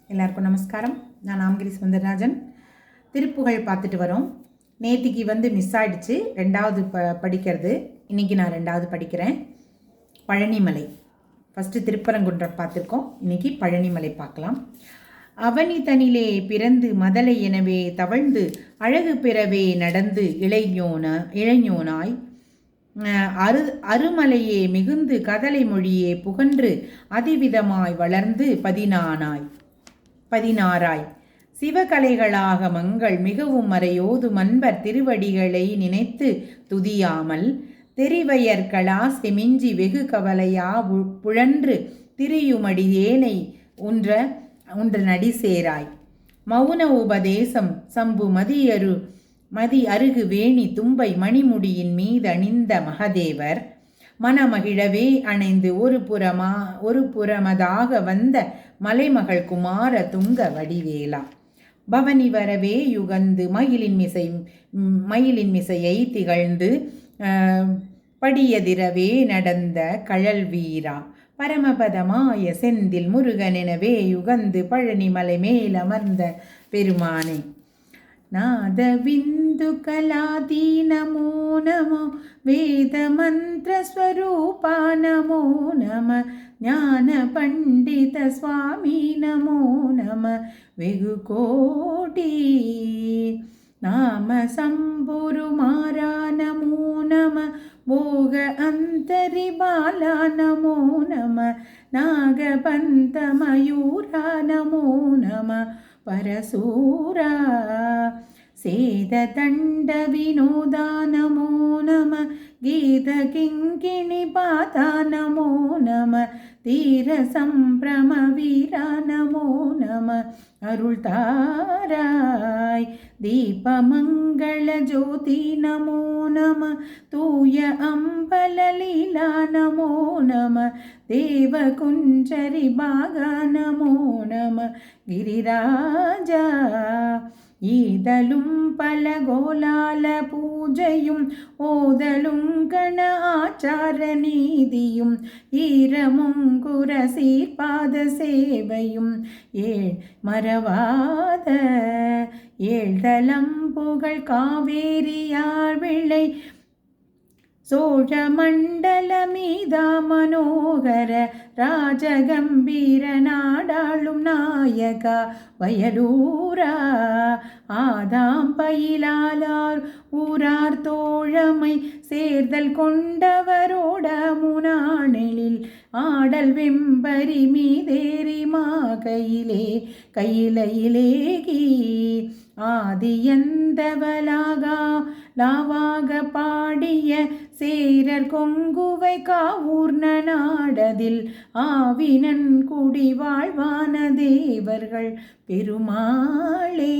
எல்லாருக்கும் நமஸ்காரம். நான் ஆம்கிரி சுந்தரராஜன். திருப்புகழ் பார்த்துட்டு வரோம். நேத்திக்கு மிஸ் ஆயிடுச்சு ரெண்டாவது படிக்கிறது. இன்றைக்கி நான் ரெண்டாவது படிக்கிறேன். பழனிமலை. ஃபஸ்ட்டு திருப்பரங்குன்றம் பார்த்துருக்கோம். இன்றைக்கி பழனிமலை பார்க்கலாம். அவனி தனிலே பிறந்து மதலை எனவே தவழ்ந்து அழகு பிறவே நடந்து இளைஞனாய் அருமலையே மிகுந்து கதலை மொழியே புகன்று அதிவிதமாய் வளர்ந்து 16ஆய் சிவகலைகளாக மங்கள் மிகவும் மறையோது மன்பர் திருவடிகளை நினைத்து துதியாமல் தெரிவையர்களா செமிஞ்சி வெகு கவலையா புழன்று திரியுமடி ஏனை உன்ற நடி சேராய் மௌன உபதேசம் சம்பு மதி அருகு வேணி தும்பை மணிமுடியின் மீது அணிந்த மகதேவர் மனமகிழவே அணைந்து ஒரு புறமதாக வந்த மலைமகள் குமார துங்க வடிவேலா பவனி வரவே யுகந்து மயிலின் மிசையை திகழ்ந்து படியதிரவே நடந்த கழல் வீரா பரமபதமாய செந்தில் முருகனெனவே யுகந்து பழனிமலை மேலமர்ந்த பெருமானே நாத விந்து கலாதி நமோ நமோ வேத மந்திர ஸ்வரூபா நமோ நம ஞான பண்டித சுவாமி நமோ நம வெகு கோடி நாம சம்புரு மாரா நமோ நம போக அந்தரி பாலா நமோ நம நாகபந்த மயூரா நமோ நம பரசூரா சேத தண்ட வினோதா நமோ நம கீத கிங்கிணி பாதா நமோ நம தீர சம்பிரம வீரா நமோ நம அருள் தாராய் தீபமங்கள ஜோதி நமோ நம தூய அம்பலலீலா நமோ நம தேவ குஞ்சரி பாகா நமோ நம கிரிராஜா ஈதலும் பல கோலால பூஜையும் ஓதலும் கண ஆச்சார நீதியும் ஈரமுங்குர சீர்பாத சேவையும் மறவாத ஏழ்தலம் புகழ் காவேரியார் விளை சோழ மண்டல மீதா மனோகர ராஜகம்பீர நாடாளும் நாயகா வயலூரா ஆதாம் பயிலாளார் ஊரார் தோழமை சேர்தல் கொண்டவரோட முனானெழில் ஆடல் வெம்பரி மீதேறி கையிலேகி லாவாக பாடிய சேரர் கொங்குவை காவூர்ண நாடதில் ஆவினன் குடி வாழ்வான தேவர்கள் பெருமாளே.